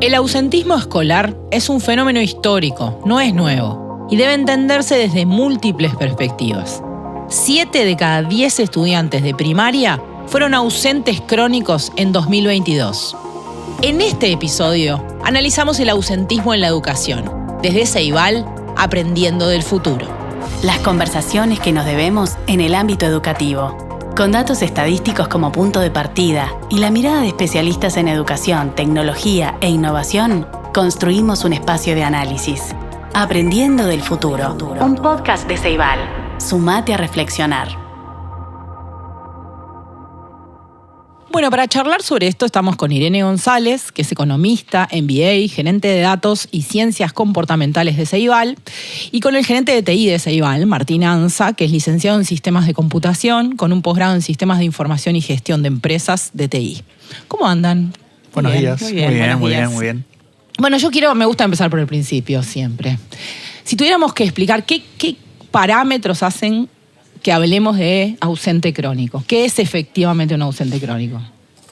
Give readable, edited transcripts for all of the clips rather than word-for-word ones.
El ausentismo escolar es un fenómeno histórico, no es nuevo, y debe entenderse desde múltiples perspectivas. 7 de cada 10 estudiantes de primaria fueron ausentes crónicos en 2022. En este episodio analizamos el ausentismo en la educación, desde Ceibal, aprendiendo del futuro. Las conversaciones que nos debemos en el ámbito educativo, con datos estadísticos como punto de partida y la mirada de especialistas en educación, tecnología e innovación, construimos un espacio de análisis. Aprendiendo del futuro. Un podcast de Ceibal. Sumate a reflexionar. Bueno, para charlar sobre esto estamos con Irene González, que es economista, MBA, gerente de datos y ciencias comportamentales de Ceibal, y con el gerente de TI de Ceibal, Martín Anza, que es licenciado en sistemas de computación, con un posgrado en sistemas de información y gestión de empresas de TI. ¿Cómo andan? Buenos días. Muy bien. Bueno, me gusta empezar por el principio siempre. Si tuviéramos que explicar qué parámetros hacen que hablemos de ausente crónico. ¿Qué es efectivamente un ausente crónico?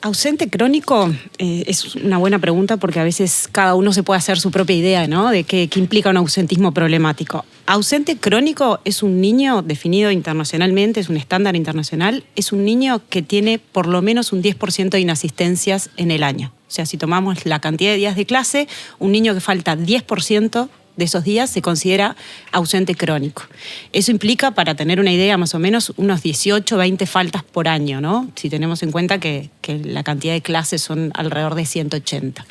Ausente crónico es una buena pregunta porque a veces cada uno se puede hacer su propia idea, ¿no? De qué implica un ausentismo problemático. Ausente crónico es un niño definido internacionalmente, es un estándar internacional, es un niño que tiene por lo menos un 10% de inasistencias en el año. O sea, si tomamos la cantidad de días de clase, un niño que falta 10% de esos días se considera ausente crónico. Eso implica, para tener una idea, más o menos unos 18, 20 faltas por año, ¿no? Si tenemos en cuenta que la cantidad de clases son alrededor de 180.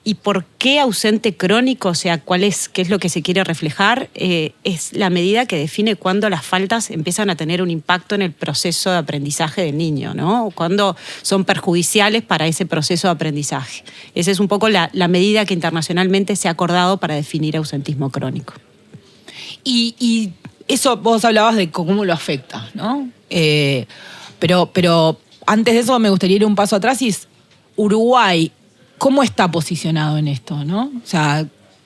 ¿Y por qué ausente crónico? O sea, qué es lo que se quiere reflejar? Es la medida que define cuándo las faltas empiezan a tener un impacto en el proceso de aprendizaje del niño, ¿no? O cuándo son perjudiciales para ese proceso de aprendizaje. Esa es un poco la medida que internacionalmente se ha acordado para definir ausentismo crónico. Y eso vos hablabas de cómo lo afecta, ¿no? Pero antes de eso me gustaría ir un paso atrás y es Uruguay. ¿Cómo está posicionado en esto, no? O sea,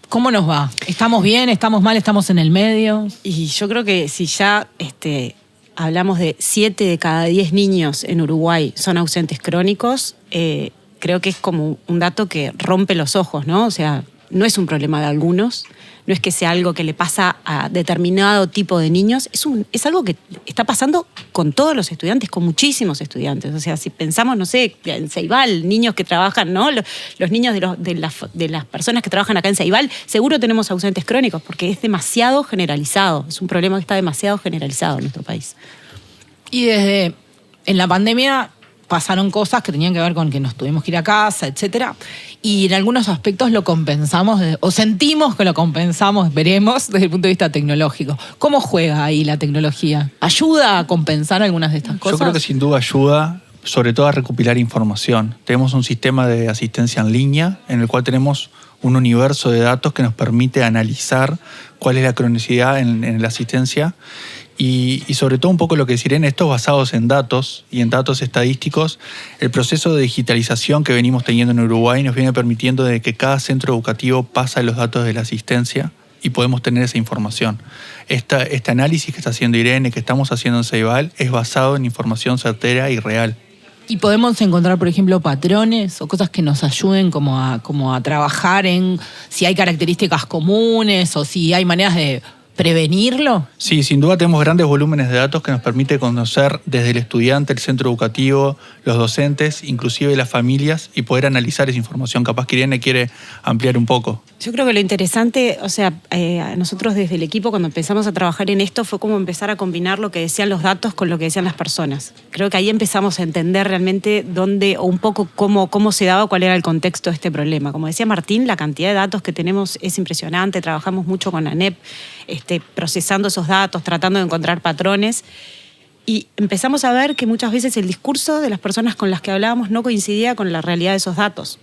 ¿cómo nos va? ¿Estamos bien? ¿Estamos mal? ¿Estamos en el medio? Y yo creo que si ya hablamos de 7 de cada 10 niños en Uruguay son ausentes crónicos, creo que es como un dato que rompe los ojos, ¿no? O sea, no es un problema de algunos, no es que sea algo que le pasa a determinado tipo de niños, es algo que está pasando con todos los estudiantes, con muchísimos estudiantes. O sea, si pensamos, no sé, en Ceibal, niños que trabajan, ¿no? Los niños de las personas que trabajan acá en Ceibal, seguro tenemos ausentes crónicos, porque es demasiado generalizado, es un problema que está demasiado generalizado en nuestro país. Y desde en la pandemia pasaron cosas que tenían que ver con que nos tuvimos que ir a casa, etcétera. Y en algunos aspectos lo compensamos, o sentimos que lo compensamos, veremos, desde el punto de vista tecnológico. ¿Cómo juega ahí la tecnología? ¿Ayuda a compensar algunas de estas cosas? Yo creo que sin duda ayuda, sobre todo a recopilar información. Tenemos un sistema de asistencia en línea en el cual tenemos un universo de datos que nos permite analizar cuál es la cronicidad en la asistencia. Y sobre todo un poco lo que deciré en estos basados en datos y en datos estadísticos, el proceso de digitalización que venimos teniendo en Uruguay nos viene permitiendo de que cada centro educativo pasa los datos de la asistencia y podemos tener esa información. Este análisis que está haciendo Irene, que estamos haciendo en Ceibal, es basado en información certera y real. ¿Y podemos encontrar, por ejemplo, patrones o cosas que nos ayuden como a trabajar en si hay características comunes o si hay maneras de prevenirlo? Sí, sin duda tenemos grandes volúmenes de datos que nos permite conocer desde el estudiante, el centro educativo, los docentes, inclusive las familias, y poder analizar esa información. Capaz que Irene quiere ampliar un poco. Yo creo que lo interesante, o sea, nosotros desde el equipo cuando empezamos a trabajar en esto fue como empezar a combinar lo que decían los datos con lo que decían las personas. Creo que ahí empezamos a entender realmente dónde o un poco cómo se daba, cuál era el contexto de este problema. Como decía Martín, la cantidad de datos que tenemos es impresionante. Trabajamos mucho con ANEP, procesando esos datos, tratando de encontrar patrones. Y empezamos a ver que muchas veces el discurso de las personas con las que hablábamos no coincidía con la realidad de esos datos.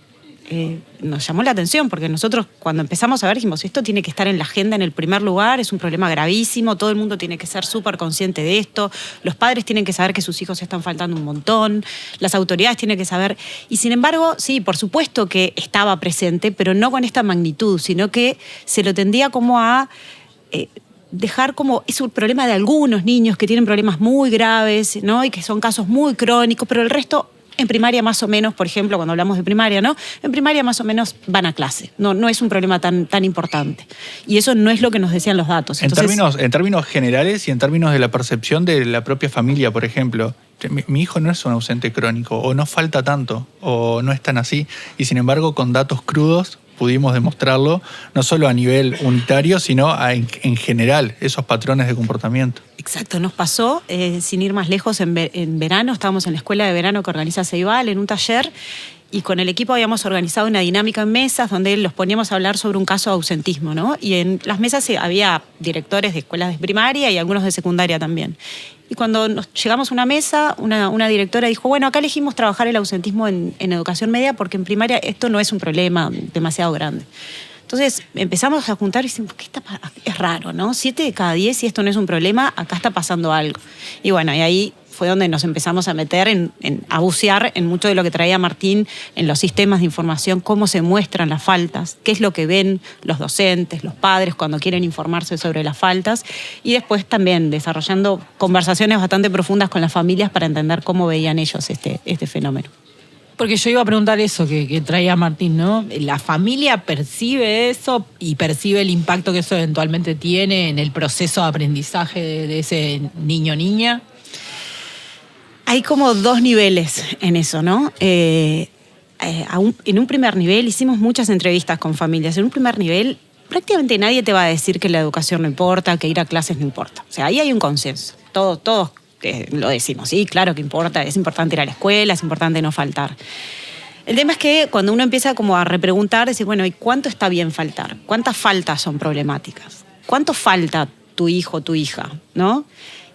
Nos llamó la atención porque nosotros cuando empezamos a ver dijimos esto tiene que estar en la agenda en el primer lugar, es un problema gravísimo, todo el mundo tiene que ser súper consciente de esto, los padres tienen que saber que sus hijos están faltando un montón, las autoridades tienen que saber, y sin embargo, sí, por supuesto que estaba presente, pero no con esta magnitud, sino que se lo tendía como a dejar como es un problema de algunos niños que tienen problemas muy graves, ¿no? Y que son casos muy crónicos, pero el resto En primaria más o menos, por ejemplo, cuando hablamos de primaria, ¿no? En primaria más o menos van a clase. No es un problema tan importante. Y eso no es lo que nos decían los datos. Entonces, en términos generales y en términos de la percepción de la propia familia, por ejemplo, mi hijo no es un ausente crónico, o no falta tanto, o no es tan así. Y sin embargo, con datos crudos pudimos demostrarlo, no solo a nivel unitario, sino en general, esos patrones de comportamiento. Exacto, nos pasó, sin ir más lejos, en verano, estábamos en la escuela de verano que organiza Ceibal, en un taller, y con el equipo habíamos organizado una dinámica en mesas donde los poníamos a hablar sobre un caso de ausentismo, ¿no? Y en las mesas había directores de escuelas de primaria y algunos de secundaria también. Y cuando llegamos a una mesa, una directora dijo, bueno, acá elegimos trabajar el ausentismo en educación media porque en primaria esto no es un problema demasiado grande. Entonces empezamos a juntar y decimos, es raro, ¿no? 7 de cada 10, si esto no es un problema, acá está pasando algo. Y bueno, y ahí fue donde nos empezamos a meter a bucear en mucho de lo que traía Martín en los sistemas de información, cómo se muestran las faltas, qué es lo que ven los docentes, los padres cuando quieren informarse sobre las faltas, y después también desarrollando conversaciones bastante profundas con las familias para entender cómo veían ellos este fenómeno. Porque yo iba a preguntar eso que traía Martín, ¿no? ¿La familia percibe eso y percibe el impacto que eso eventualmente tiene en el proceso de aprendizaje de ese niño o niña? Hay como 2 niveles en eso, ¿no? En un primer nivel hicimos muchas entrevistas con familias. En un primer nivel prácticamente nadie te va a decir que la educación no importa, que ir a clases no importa. O sea, ahí hay un consenso. Todos lo decimos, sí, claro que importa, es importante ir a la escuela, es importante no faltar. El tema es que cuando uno empieza como a repreguntar, decir, bueno, ¿y cuánto está bien faltar? ¿Cuántas faltas son problemáticas? ¿Cuánto falta tu hijo o tu hija? ¿No?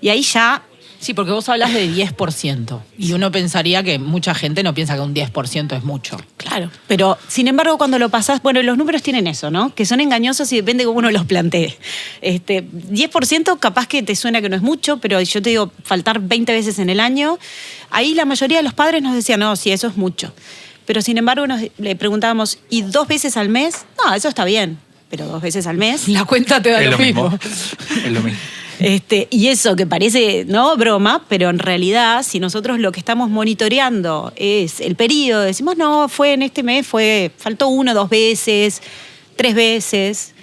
Y ahí ya... Sí, porque vos hablas de 10%. Y uno pensaría que mucha gente no piensa que un 10% es mucho. Claro, pero sin embargo cuando lo pasás, bueno, los números tienen eso, ¿no? Que son engañosos y depende de cómo uno los plantee. 10% capaz que te suena que no es mucho, pero yo te digo, faltar 20 veces en el año, ahí la mayoría de los padres nos decían, no, sí, eso es mucho. Pero sin embargo le preguntábamos, ¿y 2 veces al mes? No, eso está bien, pero 2 veces al mes... La cuenta te da lo mismo. Es lo mismo. Y eso que parece, ¿no?, broma, pero en realidad, si nosotros lo que estamos monitoreando es el periodo, decimos, no, fue en este mes, faltó 1, 2 veces, 3 veces,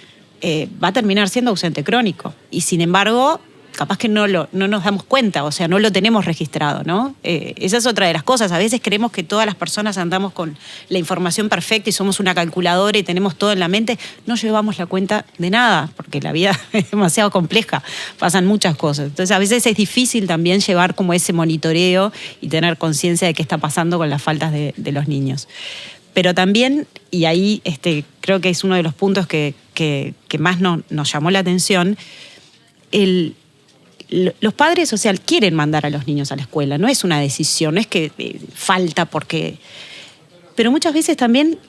va a terminar siendo ausente crónico. Y sin embargo, capaz que no nos damos cuenta, o sea, no lo tenemos registrado, ¿no? Esa es otra de las cosas. A veces creemos que todas las personas andamos con la información perfecta y somos una calculadora y tenemos todo en la mente. No llevamos la cuenta de nada, porque la vida es demasiado compleja, pasan muchas cosas. Entonces, a veces es difícil también llevar como ese monitoreo y tener conciencia de qué está pasando con las faltas de los niños. Pero también, y ahí creo que es uno de los puntos que más nos llamó la atención, los padres, o sea, quieren mandar a los niños a la escuela, no es una decisión, no es que falta porque... Pero muchas veces también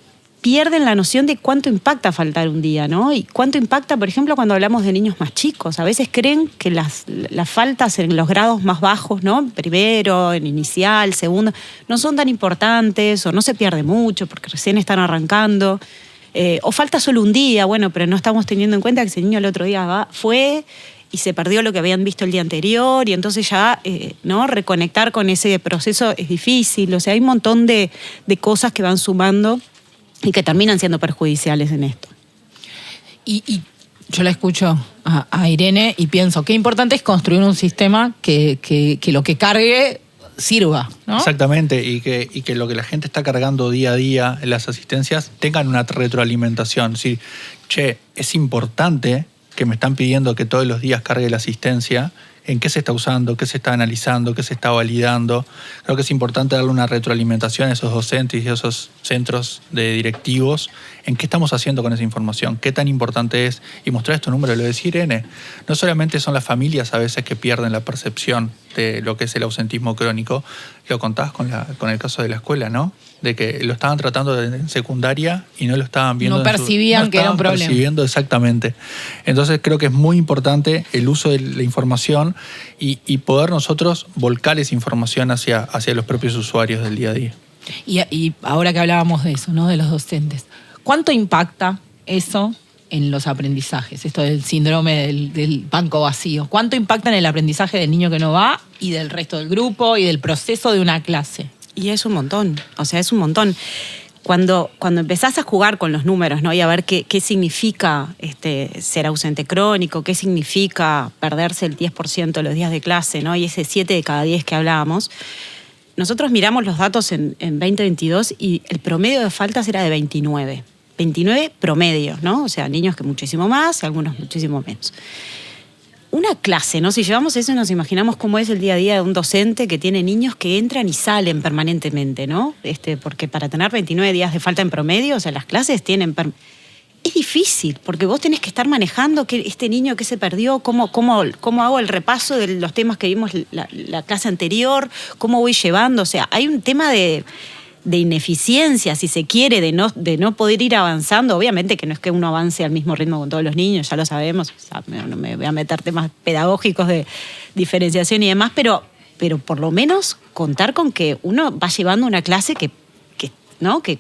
pierden la noción de cuánto impacta faltar un día, ¿no? Y cuánto impacta, por ejemplo, cuando hablamos de niños más chicos. A veces creen que las faltas en los grados más bajos, ¿no? Primero, en inicial, segundo, no son tan importantes o no se pierde mucho porque recién están arrancando. O falta solo un día, bueno, pero no estamos teniendo en cuenta que ese niño el otro día fue... y se perdió lo que habían visto el día anterior, y entonces ya ¿no? reconectar con ese proceso es difícil. O sea, hay un montón de cosas que van sumando y que terminan siendo perjudiciales en esto. Y yo la escucho a Irene y pienso, qué importante es construir un sistema que lo que cargue sirva, ¿no? Exactamente, y que lo que la gente está cargando día a día en las asistencias tengan una retroalimentación. Sí, es importante que me están pidiendo que todos los días cargue la asistencia, en qué se está usando, qué se está analizando, qué se está validando. Creo que es importante darle una retroalimentación a esos docentes y a esos centros de directivos en qué estamos haciendo con esa información, qué tan importante es, y mostrar estos números. Lo decía Irene, no solamente son las familias a veces que pierden la percepción de lo que es el ausentismo crónico, lo contabas con el caso de la escuela, ¿no? De que lo estaban tratando en secundaria y no lo estaban viendo. No percibían que era un problema. No percibiendo exactamente. Entonces creo que es muy importante el uso de la información y poder nosotros volcar esa información hacia los propios usuarios del día a día. Y ahora que hablábamos de eso, ¿no? De los docentes, ¿cuánto impacta eso en los aprendizajes? Esto del síndrome del banco vacío. ¿Cuánto impacta en el aprendizaje del niño que no va y del resto del grupo y del proceso de una clase? Y es un montón, es un montón. Cuando empezás a jugar con los números, ¿no? Y a ver qué significa ser ausente crónico, qué significa perderse el 10% de los días de clase, ¿no? Y ese 7 de cada 10 que hablábamos. Nosotros miramos los datos en 2022 y el promedio de faltas era de 29. 29 promedio, ¿no? O sea, niños que muchísimo más y algunos muchísimo menos. Una clase, ¿no? Si llevamos eso y nos imaginamos cómo es el día a día de un docente que tiene niños que entran y salen permanentemente, ¿no? Porque para tener 29 días de falta en promedio, o sea, las clases tienen... Es difícil, porque vos tenés que estar manejando que este niño que se perdió, cómo hago el repaso de los temas que vimos la clase anterior, cómo voy llevando. O sea, hay un tema de ineficiencia, si se quiere, de no poder ir avanzando. Obviamente que no es que uno avance al mismo ritmo con todos los niños, ya lo sabemos. O sea, no me voy a meter temas pedagógicos de diferenciación y demás, pero por lo menos contar con que uno va llevando una clase que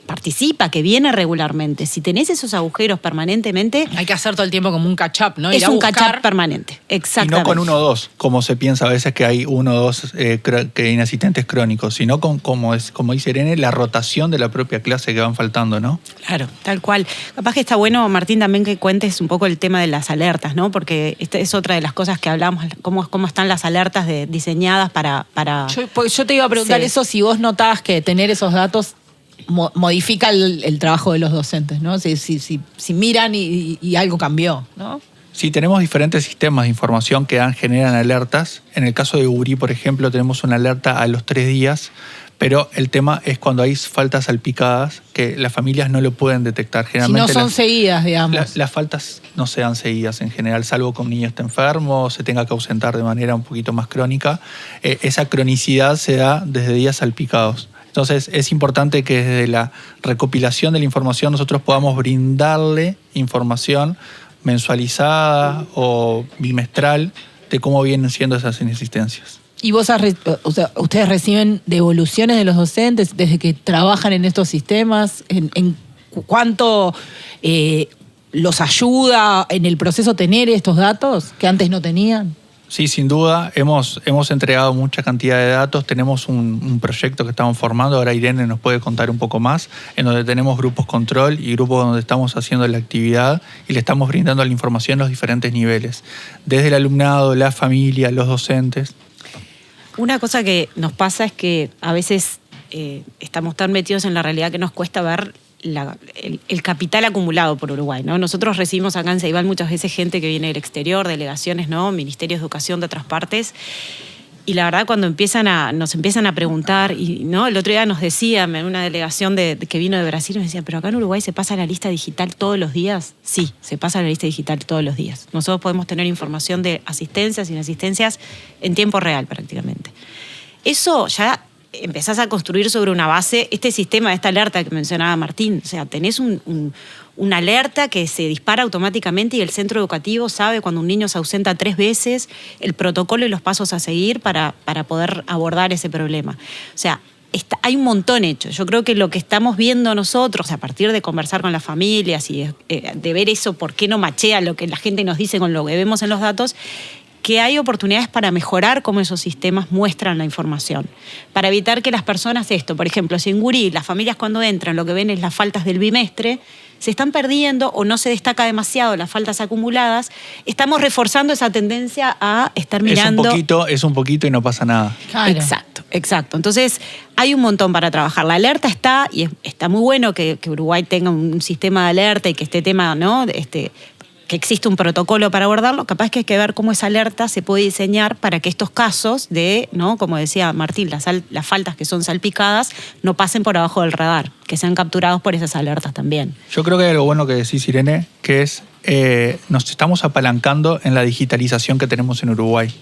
participa, que viene regularmente. Si tenés esos agujeros permanentemente... Hay que hacer todo el tiempo como un catch-up, ¿no? Es un catch-up permanente, exactamente. Y no con 1 o 2, como se piensa a veces que hay 1 o 2 inasistentes crónicos, sino como dice Irene, la rotación de la propia clase que van faltando, ¿no? Claro, tal cual. Capaz que está bueno, Martín, también que cuentes un poco el tema de las alertas, ¿no? Porque esta es otra de las cosas que hablamos, cómo están las alertas diseñadas para... Yo te iba a preguntar eso, si vos notás que tener esos datos modifica el trabajo de los docentes, ¿no? Si miran y algo cambió, ¿no? Sí, tenemos diferentes sistemas de información que generan alertas. En el caso de URI, por ejemplo, tenemos una alerta a los 3 días, pero el tema es cuando hay faltas salpicadas que las familias no lo pueden detectar. Generalmente si no son seguidas, digamos. Las faltas no se dan seguidas en general, salvo que un niño esté enfermo o se tenga que ausentar de manera un poquito más crónica. Esa cronicidad se da desde días salpicados. Entonces es importante que desde la recopilación de la información nosotros podamos brindarle información mensualizada o bimestral de cómo vienen siendo esas inasistencias. ¿Y ustedes reciben devoluciones de los docentes desde que trabajan en estos sistemas? ¿En cuánto los ayuda en el proceso tener estos datos que antes no tenían? Sí, sin duda, hemos entregado mucha cantidad de datos, tenemos un proyecto que estamos formando, ahora Irene nos puede contar un poco más, en donde tenemos grupos control y grupos donde estamos haciendo la actividad y le estamos brindando la información a los diferentes niveles, desde el alumnado, la familia, los docentes. Una cosa que nos pasa es que a veces estamos tan metidos en la realidad que nos cuesta ver el capital acumulado por Uruguay, ¿no? Nosotros recibimos acá en Ceibal muchas veces gente que viene del exterior, delegaciones, ¿no? Ministerios de Educación de otras partes, y la verdad cuando nos empiezan a preguntar, y ¿no? El otro día nos decían en una delegación que vino de Brasil, nos decían, ¿pero acá en Uruguay se pasa la lista digital todos los días? Sí, se pasa la lista digital todos los días. Nosotros podemos tener información de asistencias, inasistencias en tiempo real prácticamente. Eso ya empezás a construir sobre una base este sistema, esta alerta que mencionaba Martín. O sea, tenés una alerta que se dispara automáticamente y el centro educativo sabe cuando un niño se ausenta 3 veces, el protocolo y los pasos a seguir para poder abordar ese problema. O sea, hay un montón hecho. Yo creo que lo que estamos viendo nosotros, a partir de conversar con las familias y de ver eso, por qué no machea lo que la gente nos dice con lo que vemos en los datos, que hay oportunidades para mejorar cómo esos sistemas muestran la información. Para evitar que las personas por ejemplo, si en URI las familias cuando entran lo que ven es las faltas del bimestre, se están perdiendo o no se destaca demasiado las faltas acumuladas, estamos reforzando esa tendencia a estar mirando... Es un poquito y no pasa nada. Claro. Exacto. Entonces hay un montón para trabajar. La alerta está, y está muy bueno que Uruguay tenga un sistema de alerta y que este tema, ¿no? Que existe un protocolo para abordarlo, capaz que hay que ver cómo esa alerta se puede diseñar para que estos casos de, ¿no? Como decía Martín, las faltas que son salpicadas no pasen por abajo del radar, que sean capturados por esas alertas también. Yo creo que hay algo bueno que decís, Irene, que es nos estamos apalancando en la digitalización que tenemos en Uruguay.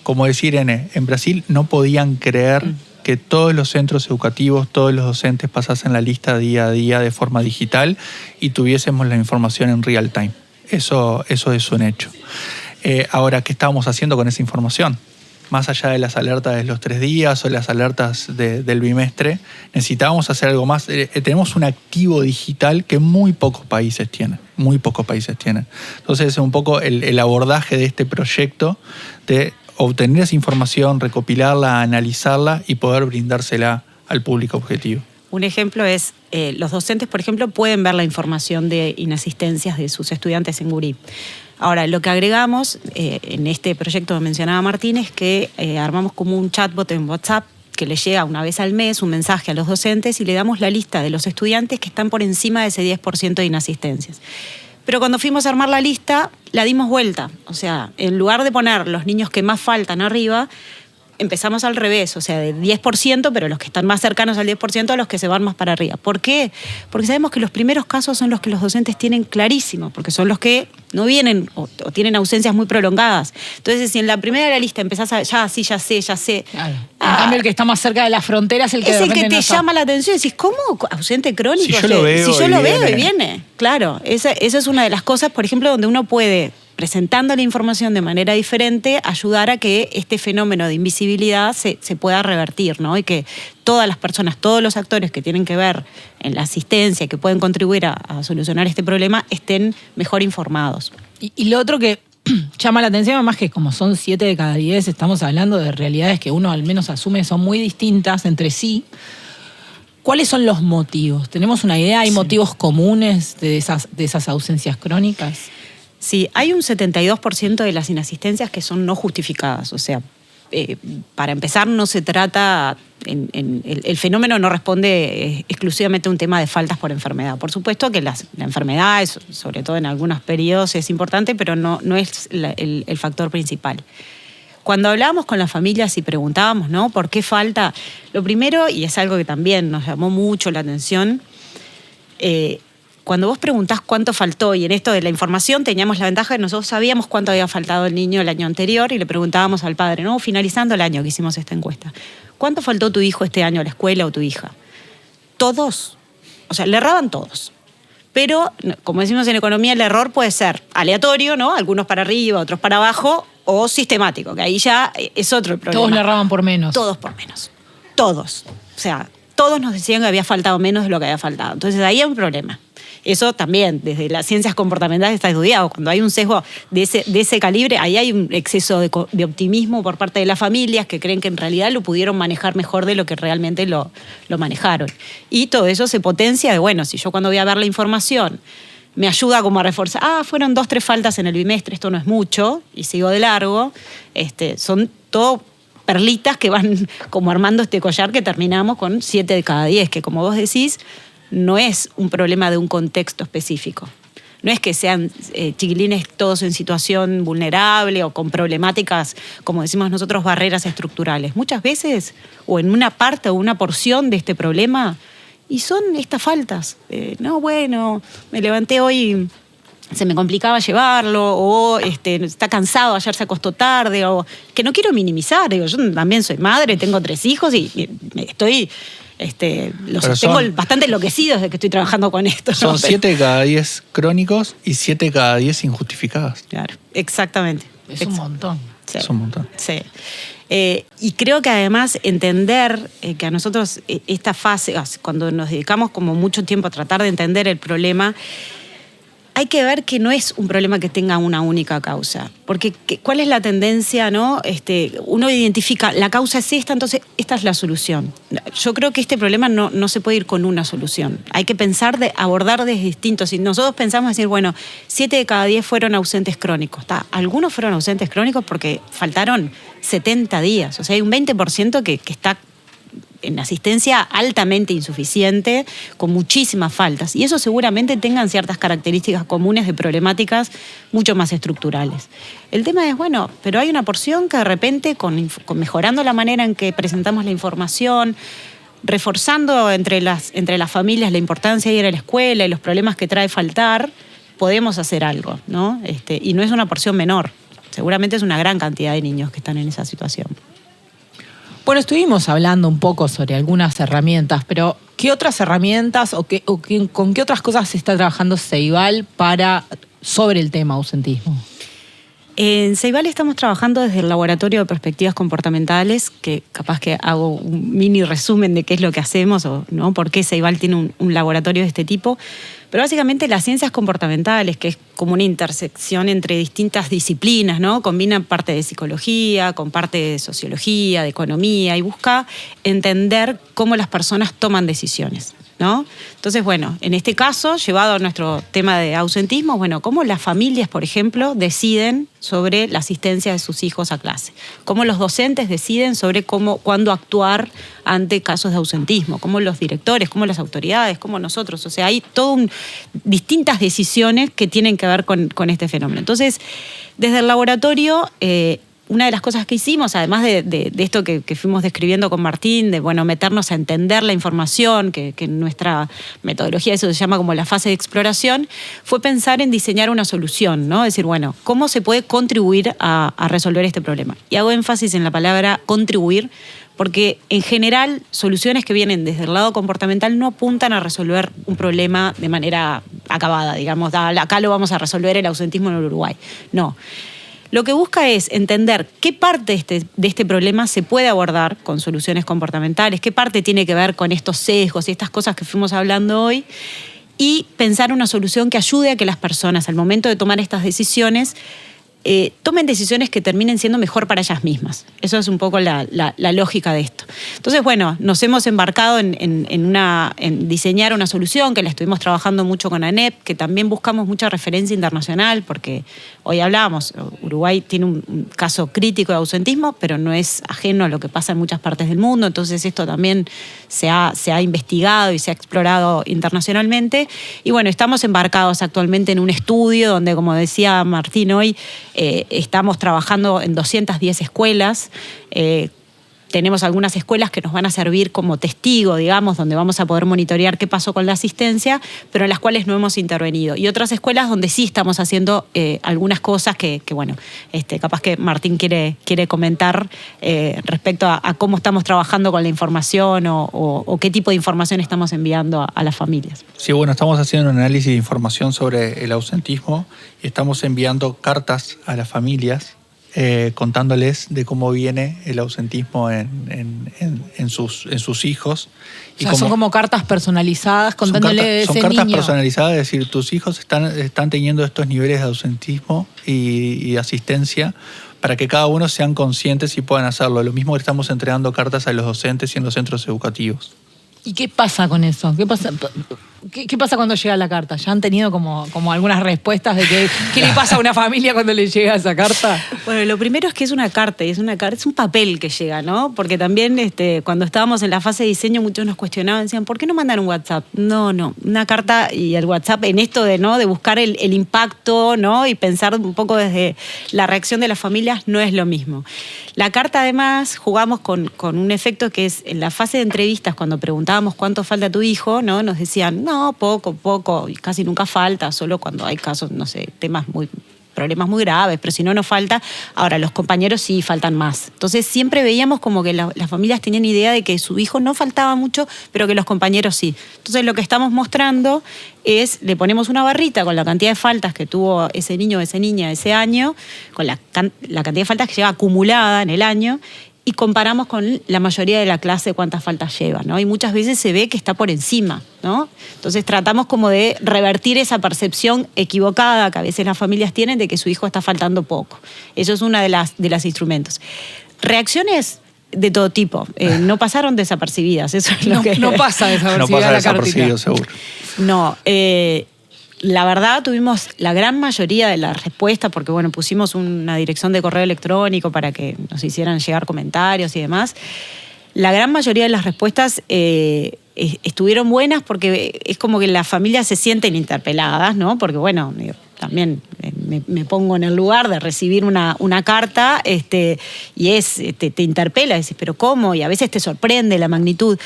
Como decía Irene, en Brasil no podían creer que todos los centros educativos, todos los docentes pasasen la lista día a día de forma digital y tuviésemos la información en real time. Eso es un hecho. Ahora, ¿qué estábamos haciendo con esa información? Más allá de las alertas de los 3 días o las alertas del bimestre, necesitábamos hacer algo más. Tenemos un activo digital que muy pocos países tienen. Entonces, es un poco el abordaje de este proyecto de obtener esa información, recopilarla, analizarla y poder brindársela al público objetivo. Un ejemplo es, los docentes, por ejemplo, pueden ver la información de inasistencias de sus estudiantes en Gurí. Ahora, lo que agregamos en este proyecto que mencionaba Martín es que armamos como un chatbot en WhatsApp que le llega una vez al mes un mensaje a los docentes y le damos la lista de los estudiantes que están por encima de ese 10% de inasistencias. Pero cuando fuimos a armar la lista, la dimos vuelta. O sea, en lugar de poner los niños que más faltan arriba, empezamos al revés, o sea, de 10%, pero los que están más cercanos al 10% a los que se van más para arriba. ¿Por qué? Porque sabemos que los primeros casos son los que los docentes tienen clarísimos, porque son los que no vienen o tienen ausencias muy prolongadas. Entonces, si en la primera de la lista empezás a, ya sé. Claro. En cambio, el que está más cerca de la frontera es el que es de el que repente te no llama la atención y decís, ¿cómo ausente crónico? Si yo lo veo y viene. Claro, esa es una de las cosas, por ejemplo, donde uno puede, presentando la información de manera diferente, ayudar a que este fenómeno de invisibilidad se pueda revertir, ¿no? Y que todas las personas, todos los actores que tienen que ver en la asistencia, que pueden contribuir a solucionar este problema, estén mejor informados. Y lo otro que llama la atención, además que como son 7 de cada 10, estamos hablando de realidades que uno al menos asume son muy distintas entre sí. ¿Cuáles son los motivos? ¿Tenemos una idea? ¿Hay motivos comunes de esas ausencias crónicas? Sí, hay un 72% de las inasistencias que son no justificadas. O sea, para empezar, no se trata, el fenómeno no responde exclusivamente a un tema de faltas por enfermedad. Por supuesto que la enfermedad, sobre todo en algunos periodos, es importante, pero no es el factor principal. Cuando hablábamos con las familias y preguntábamos, ¿no?, ¿por qué falta? Lo primero, y es algo que también nos llamó mucho la atención, cuando vos preguntás cuánto faltó, y en esto de la información teníamos la ventaja de que nosotros sabíamos cuánto había faltado el niño el año anterior y le preguntábamos al padre, ¿no?, finalizando el año que hicimos esta encuesta, ¿cuánto faltó tu hijo este año a la escuela o tu hija? Todos. O sea, le erraban todos. Pero, como decimos en economía, el error puede ser aleatorio, ¿no?, algunos para arriba, otros para abajo, o sistemático, que ahí ya es otro el problema. Todos le erraban por menos. Todos por menos. Todos. O sea, todos nos decían que había faltado menos de lo que había faltado. Entonces ahí hay un problema. Eso también, desde las ciencias comportamentales está estudiado. Cuando hay un sesgo de ese calibre, ahí hay un exceso de optimismo por parte de las familias que creen que en realidad lo pudieron manejar mejor de lo que realmente lo manejaron. Y todo eso se potencia de, bueno, si yo cuando voy a ver la información me ayuda como a reforzar, fueron 2, 3 faltas en el bimestre, esto no es mucho, y sigo de largo, son todo perlitas que van como armando este collar que terminamos con 7 de cada 10, que como vos decís, no es un problema de un contexto específico. No es que sean chiquilines todos en situación vulnerable o con problemáticas, como decimos nosotros, barreras estructurales. Muchas veces, o en una parte o una porción de este problema, y son estas faltas. No, bueno, me levanté hoy, se me complicaba llevarlo, o está cansado, ayer se acostó tarde, o que no quiero minimizar. Digo, yo también soy madre, tengo 3 hijos y estoy... tengo bastante enloquecidos de que estoy trabajando con esto, ¿no? Son 7 de cada 10 crónicos y 7 de cada 10 injustificadas. Claro, exactamente. Es un montón. Sí. Es un montón. Sí. Y creo que además entender que a nosotros esta fase, cuando nos dedicamos como mucho tiempo a tratar de entender el problema, hay que ver que no es un problema que tenga una única causa. Porque ¿cuál es la tendencia, no? Uno identifica, la causa es esta, entonces esta es la solución. Yo creo que este problema no se puede ir con una solución. Hay que pensar, abordar desde distintos. Si nosotros pensamos decir, bueno, 7 de cada 10 fueron ausentes crónicos. Algunos fueron ausentes crónicos porque faltaron 70 días. O sea, hay un 20% que está en asistencia altamente insuficiente, con muchísimas faltas. Y eso seguramente tengan ciertas características comunes de problemáticas mucho más estructurales. El tema es, bueno, pero hay una porción que de repente, con mejorando la manera en que presentamos la información, reforzando entre las familias la importancia de ir a la escuela y los problemas que trae faltar, podemos hacer algo, ¿no? Y no es una porción menor. Seguramente es una gran cantidad de niños que están en esa situación. Bueno, estuvimos hablando un poco sobre algunas herramientas, pero ¿qué otras herramientas con qué otras cosas se está trabajando Ceibal sobre el tema ausentismo? En Ceibal estamos trabajando desde el Laboratorio de Perspectivas Comportamentales, que capaz que hago un mini resumen de qué es lo que hacemos o no, por qué Ceibal tiene un laboratorio de este tipo. Pero básicamente las ciencias comportamentales, que es como una intersección entre distintas disciplinas, ¿no? Combina parte de psicología con parte de sociología, de economía, y busca entender cómo las personas toman decisiones, ¿no? Entonces, bueno, en este caso, llevado a nuestro tema de ausentismo, bueno, cómo las familias, por ejemplo, deciden sobre la asistencia de sus hijos a clase, cómo los docentes deciden sobre cuándo actuar ante casos de ausentismo, cómo los directores, cómo las autoridades, cómo nosotros, o sea, hay distintas decisiones que tienen que ver con este fenómeno. Entonces, desde el laboratorio, una de las cosas que hicimos, además de esto que fuimos describiendo con Martín, de meternos a entender la información, que en nuestra metodología eso se llama como la fase de exploración, fue pensar en diseñar una solución, ¿no? Es decir, bueno, ¿cómo se puede contribuir a resolver este problema? Y hago énfasis en la palabra contribuir, porque en general soluciones que vienen desde el lado comportamental no apuntan a resolver un problema de manera acabada, digamos, acá lo vamos a resolver el ausentismo en el Uruguay. No. Lo que busca es entender qué parte de este problema se puede abordar con soluciones comportamentales, qué parte tiene que ver con estos sesgos y estas cosas que fuimos hablando hoy, y pensar una solución que ayude a que las personas, al momento de tomar estas decisiones, tomen decisiones que terminen siendo mejor para ellas mismas. Eso es un poco la lógica de esto. Entonces, bueno, nos hemos embarcado en diseñar una solución que la estuvimos trabajando mucho con ANEP, que también buscamos mucha referencia internacional, porque hoy hablábamos, Uruguay tiene un caso crítico de ausentismo, pero no es ajeno a lo que pasa en muchas partes del mundo, entonces esto también se ha investigado y se ha explorado internacionalmente. Y bueno, estamos embarcados actualmente en un estudio donde, como decía Martín hoy, estamos trabajando en 210 escuelas. Tenemos algunas escuelas que nos van a servir como testigo, digamos, donde vamos a poder monitorear qué pasó con la asistencia, pero en las cuales no hemos intervenido. Y otras escuelas donde sí estamos haciendo algunas cosas que bueno, capaz que Martín quiere comentar respecto a cómo estamos trabajando con la información o qué tipo de información estamos enviando a las familias. Sí, bueno, estamos haciendo un análisis de información sobre el ausentismo y estamos enviando cartas a las familias contándoles de cómo viene el ausentismo en sus hijos. O sea, son como cartas personalizadas contándole de ese niño. Son cartas personalizadas, es decir, tus hijos están teniendo estos niveles de ausentismo y de asistencia para que cada uno sean conscientes y puedan hacerlo. Lo mismo que estamos entregando cartas a los docentes y en los centros educativos. ¿Y qué pasa con eso? ¿Qué pasa cuando llega la carta? ¿Ya han tenido como algunas respuestas de qué le pasa a una familia cuando le llega esa carta? Bueno, lo primero es que es una carta, y es un papel que llega, ¿no? Porque también cuando estábamos en la fase de diseño muchos nos cuestionaban, decían, ¿por qué no mandan un WhatsApp? No, una carta y el WhatsApp en esto de buscar el impacto, ¿no? Y pensar un poco desde la reacción de las familias no es lo mismo. La carta además jugamos con un efecto que es en la fase de entrevistas cuando preguntábamos cuánto falta a tu hijo, ¿no? Nos decían, no, poco, y casi nunca falta, solo cuando hay casos, no sé, problemas muy graves, pero si no falta. Ahora, los compañeros sí faltan más. Entonces siempre veíamos como que las familias tenían idea de que su hijo no faltaba mucho, pero que los compañeros sí. Entonces lo que estamos mostrando es, le ponemos una barrita con la cantidad de faltas que tuvo ese niño o esa niña ese año, con la cantidad de faltas que lleva acumulada en el año, y comparamos con la mayoría de la clase cuántas faltas lleva, ¿no? Y muchas veces se ve que está por encima, ¿no? Entonces tratamos como de revertir esa percepción equivocada que a veces las familias tienen de que su hijo está faltando poco. Eso es una de las instrumentos. Reacciones de todo tipo. No pasaron desapercibidas. Eso es lo que... No pasa desapercibida. No pasa la desapercibido, cartita. seguro. No, la verdad, tuvimos la gran mayoría de las respuestas, porque bueno, pusimos una dirección de correo electrónico para que nos hicieran llegar comentarios y demás. La gran mayoría de las respuestas estuvieron buenas porque es como que las familias se sienten interpeladas, ¿no? Porque bueno, también me pongo en el lugar de recibir una carta y te interpela, decís, ¿pero cómo? Y a veces te sorprende la magnitud.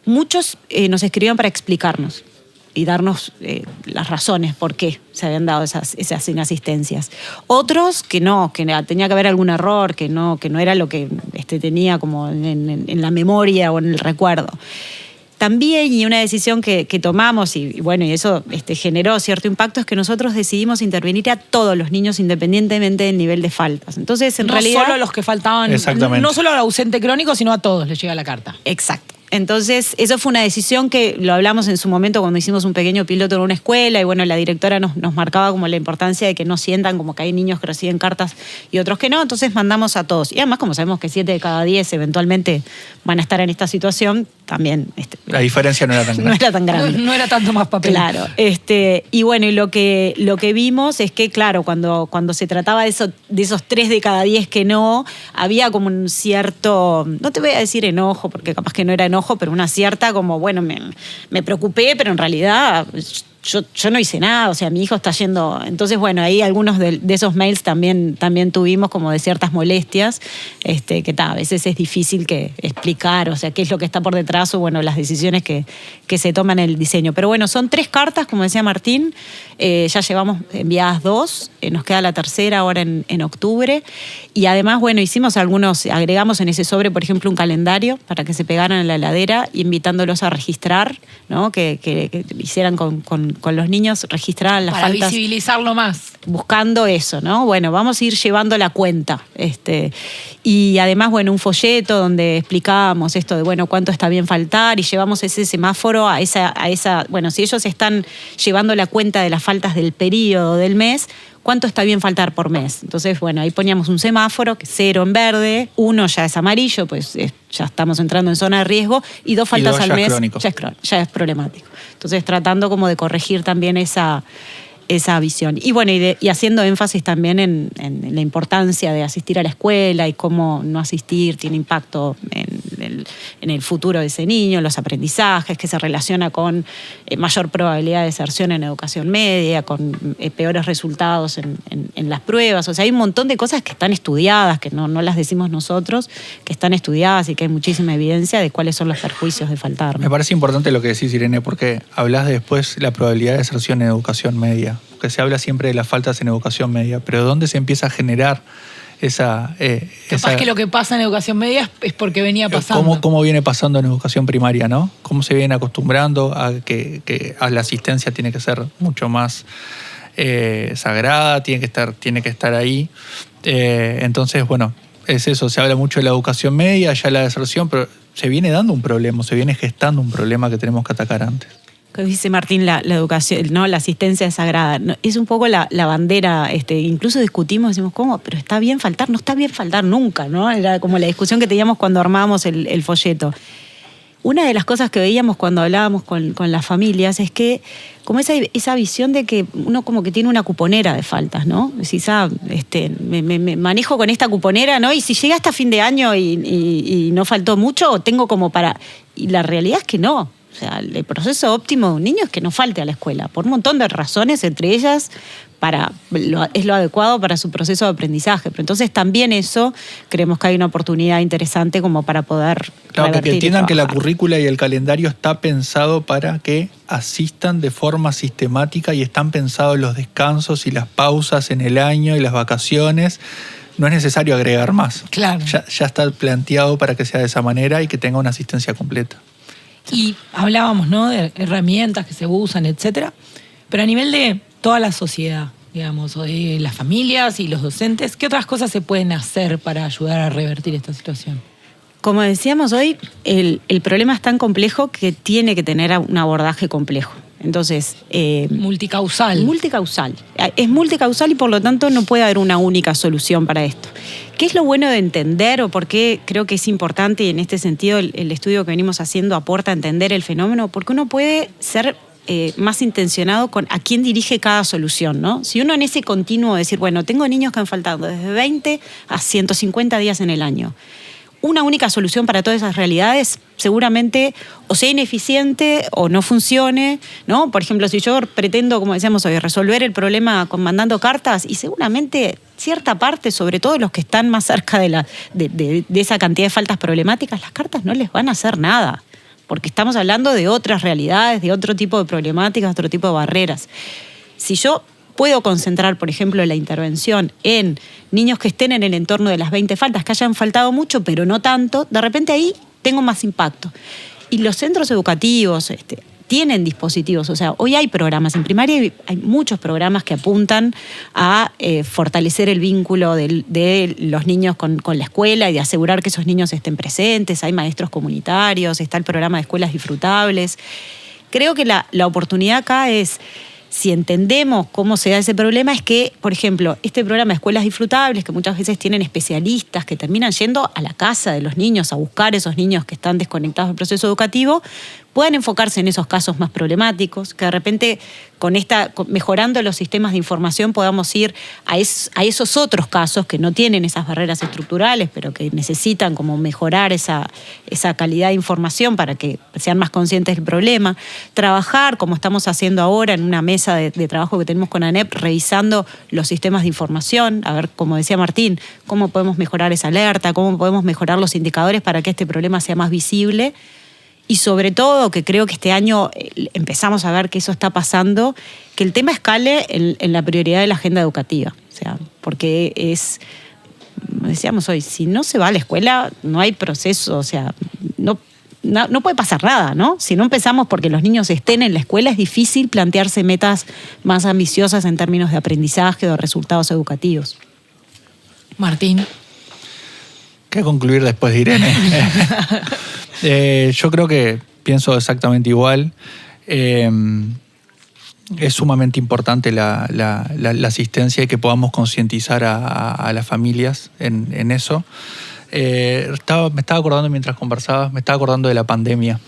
Muchos nos escribían para explicarnos y darnos las razones por qué se habían dado esas inasistencias. Otros que no, que tenía que haber algún error, que no era lo que tenía como en la memoria o en el recuerdo. También, y una decisión que tomamos, y bueno, y eso generó cierto impacto, es que nosotros decidimos intervenir a todos los niños independientemente del nivel de faltas. Entonces, en realidad... No solo a los que faltaban, no solo al ausente crónico, sino a todos les llega la carta. Exacto. Entonces, eso fue una decisión que lo hablamos en su momento cuando hicimos un pequeño piloto en una escuela y bueno, la directora nos marcaba como la importancia de que no sientan como que hay niños que reciben cartas y otros que no, entonces mandamos a todos. Y además, como sabemos que 7 de cada 10 eventualmente van a estar en esta situación, también... la diferencia no era tan grande. No era tan grande. No era tanto más papel. Claro. Y bueno, y lo que vimos es que, claro, cuando se trataba de esos 3 de cada 10 que no, había como un cierto, no te voy a decir enojo, porque capaz que no era enojo, pero una cierta como, bueno, me preocupé, pero en realidad yo no hice nada, o sea, mi hijo está yendo... Entonces, bueno, ahí algunos de esos mails también tuvimos como de ciertas molestias, que a veces es difícil que explicar, o sea, qué es lo que está por detrás o, bueno, las decisiones que se toman en el diseño. Pero bueno, son 3 cartas, como decía Martín, ya llevamos enviadas 2, nos queda la tercera ahora en octubre, y además, bueno, agregamos en ese sobre, por ejemplo, un calendario para que se pegaran en la heladera, invitándolos a registrar, ¿no? Que hicieran con los niños, registraran las faltas. Para visibilizarlo más. Buscando eso, ¿no? Bueno, vamos a ir llevando la cuenta. Y además, bueno, un folleto donde explicábamos esto de, bueno, cuánto está bien faltar y llevamos ese semáforo a esa, bueno, si ellos están llevando la cuenta de las faltas del periodo del mes, ¿cuánto está bien faltar por mes? Entonces, bueno, ahí poníamos un semáforo, 0 en verde, 1 ya es amarillo, pues ya estamos entrando en zona de riesgo, y 2 faltas al mes ya es problemático. Entonces, tratando como de corregir también esa visión. Y bueno, y haciendo énfasis también en la importancia de asistir a la escuela y cómo no asistir tiene impacto en el futuro de ese niño, los aprendizajes, que se relaciona con mayor probabilidad de deserción en educación media, con peores resultados en las pruebas. O sea, hay un montón de cosas que están estudiadas, que no las decimos nosotros, que están estudiadas y que hay muchísima evidencia de cuáles son los perjuicios de faltar, ¿no? Me parece importante lo que decís, Irene, porque hablas de después la probabilidad de deserción en educación media. Porque se habla siempre de las faltas en educación media, pero ¿dónde se empieza a generar esa... Capaz que lo que pasa en educación media es porque venía pasando. ¿Cómo viene pasando en educación primaria, no? ¿Cómo se viene acostumbrando a que a la asistencia tiene que ser mucho más sagrada, tiene que estar ahí? Entonces, bueno, es eso, se habla mucho de la educación media, ya la deserción, pero se viene dando un problema, se viene gestando un problema que tenemos que atacar antes. Dice Martín, la educación, ¿no? La asistencia es sagrada. Es un poco la bandera, incluso discutimos, decimos, ¿cómo? Pero está bien faltar, no está bien faltar nunca, ¿no? Era como la discusión que teníamos cuando armábamos el folleto. Una de las cosas que veíamos cuando hablábamos con las familias es que como esa visión de que uno como que tiene una cuponera de faltas, ¿no? Decís, me manejo con esta cuponera, ¿no? Y si llega hasta fin de año y no faltó mucho, tengo como para... Y la realidad es que no. O sea, el proceso óptimo de un niño es que no falte a la escuela, por un montón de razones, entre ellas es lo adecuado para su proceso de aprendizaje. Pero entonces también eso creemos que hay una oportunidad interesante como para poder revertir. Que entiendan que la currícula y el calendario está pensado para que asistan de forma sistemática y están pensados los descansos y las pausas en el año y las vacaciones. No es necesario agregar más. Claro. Ya está planteado para que sea de esa manera y que tenga una asistencia completa. Y hablábamos, ¿no?, de herramientas que se usan, etcétera, pero a nivel de toda la sociedad, digamos, o de las familias y los docentes, ¿qué otras cosas se pueden hacer para ayudar a revertir esta situación? Como decíamos hoy, el problema es tan complejo que tiene que tener un abordaje complejo. Entonces... multicausal. Multicausal. Es multicausal y por lo tanto no puede haber una única solución para esto. ¿Qué es lo bueno de entender o por qué creo que es importante y en este sentido el estudio que venimos haciendo aporta a entender el fenómeno? Porque uno puede ser más intencionado con a quién dirige cada solución, ¿no? Si uno en ese continuo de decir, bueno, tengo niños que han faltado desde 20 a 150 días en el año. Una única solución para todas esas realidades seguramente o sea ineficiente o no funcione, ¿no? Por ejemplo, si yo pretendo, como decíamos hoy, resolver el problema mandando cartas, y seguramente cierta parte, sobre todo los que están más cerca de esa cantidad de faltas problemáticas, las cartas no les van a hacer nada, porque estamos hablando de otras realidades, de otro tipo de problemáticas, otro tipo de barreras. Si yo puedo concentrar, por ejemplo, la intervención en niños que estén en el entorno de las 20 faltas, que hayan faltado mucho, pero no tanto, de repente ahí tengo más impacto. Y los centros educativos tienen dispositivos, o sea, hoy hay programas. En primaria hay muchos programas que apuntan a fortalecer el vínculo de los niños con la escuela y de asegurar que esos niños estén presentes. Hay maestros comunitarios, está el programa de escuelas disfrutables. Creo que la oportunidad acá es, si entendemos cómo se da ese problema, es que, por ejemplo, este programa de escuelas disfrutables, que muchas veces tienen especialistas que terminan yendo a la casa de los niños a buscar esos niños que están desconectados del proceso educativo, puedan enfocarse en esos casos más problemáticos, que de repente mejorando los sistemas de información podamos ir a esos otros casos que no tienen esas barreras estructurales, pero que necesitan como mejorar esa calidad de información para que sean más conscientes del problema. Trabajar, como estamos haciendo ahora, en una mesa de trabajo que tenemos con ANEP, revisando los sistemas de información, a ver, como decía Martín, cómo podemos mejorar esa alerta, cómo podemos mejorar los indicadores para que este problema sea más visible. Y sobre todo, que creo que este año empezamos a ver que eso está pasando, que el tema escale en la prioridad de la agenda educativa. O sea, porque es, como decíamos hoy, si no se va a la escuela, no hay proceso, o sea, no puede pasar nada, ¿no? Si no empezamos porque los niños estén en la escuela, es difícil plantearse metas más ambiciosas en términos de aprendizaje o de resultados educativos. Martín. ¿Qué concluir después de Irene? Yo creo que pienso exactamente igual. Es sumamente importante la asistencia y que podamos concientizar a las familias en eso. Me estaba acordando mientras conversabas, me estaba acordando de la pandemia.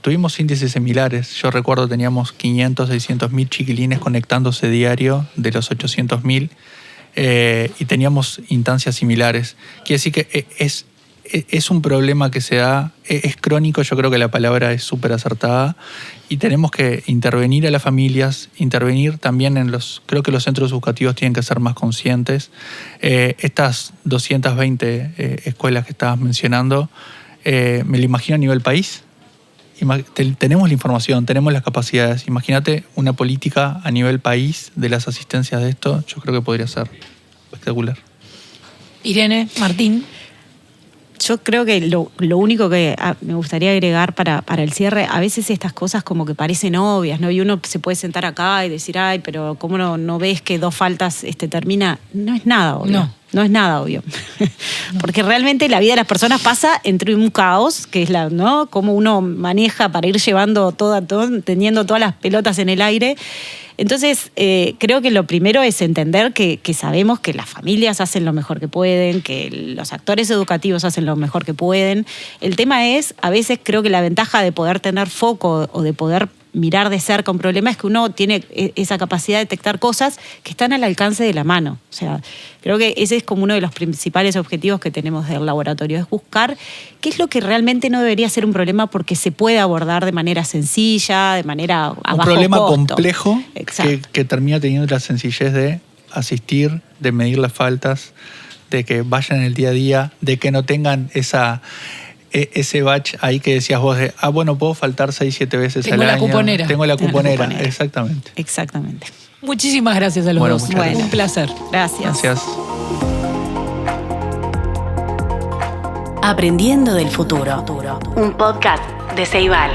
Tuvimos índices similares. Yo recuerdo teníamos 500, 600.000 chiquilines conectándose diario de los 800.000 y teníamos instancias similares. Quiere decir que es un problema que se da, es crónico, yo creo que la palabra es súper acertada y tenemos que intervenir a las familias, intervenir también creo que los centros educativos tienen que ser más conscientes. Estas 220 escuelas que estabas mencionando, me lo imagino a nivel país. Tenemos la información, tenemos las capacidades. Imagínate una política a nivel país de las asistencias de esto, yo creo que podría ser espectacular. Irene, Martín. Yo creo que lo único que me gustaría agregar para el cierre, a veces estas cosas como que parecen obvias, ¿no? Y uno se puede sentar acá y decir, ay, pero ¿cómo no ves que 2 faltas termina? No es nada obvio. No es nada obvio. Porque realmente la vida de las personas pasa entre un caos, que es ¿no? Cómo uno maneja para ir llevando teniendo todas las pelotas en el aire. Entonces, creo que lo primero es entender que sabemos que las familias hacen lo mejor que pueden, que los actores educativos hacen lo mejor que pueden. El tema es, a veces creo que la ventaja de poder tener foco o de poder mirar de cerca un problema es que uno tiene esa capacidad de detectar cosas que están al alcance de la mano. O sea, creo que ese es como uno de los principales objetivos que tenemos del laboratorio, es buscar qué es lo que realmente no debería ser un problema porque se puede abordar de manera sencilla, de manera a bajo costo. Un problema complejo que termina teniendo la sencillez de asistir, de medir las faltas, de que vayan en el día a día, de que no tengan ese batch ahí que decías vos de, bueno, puedo faltar 6-7 veces al año. Tengo la cuponera. Exactamente. Muchísimas gracias a los dos. Un placer. Gracias. Aprendiendo del futuro. Un podcast de Ceibal.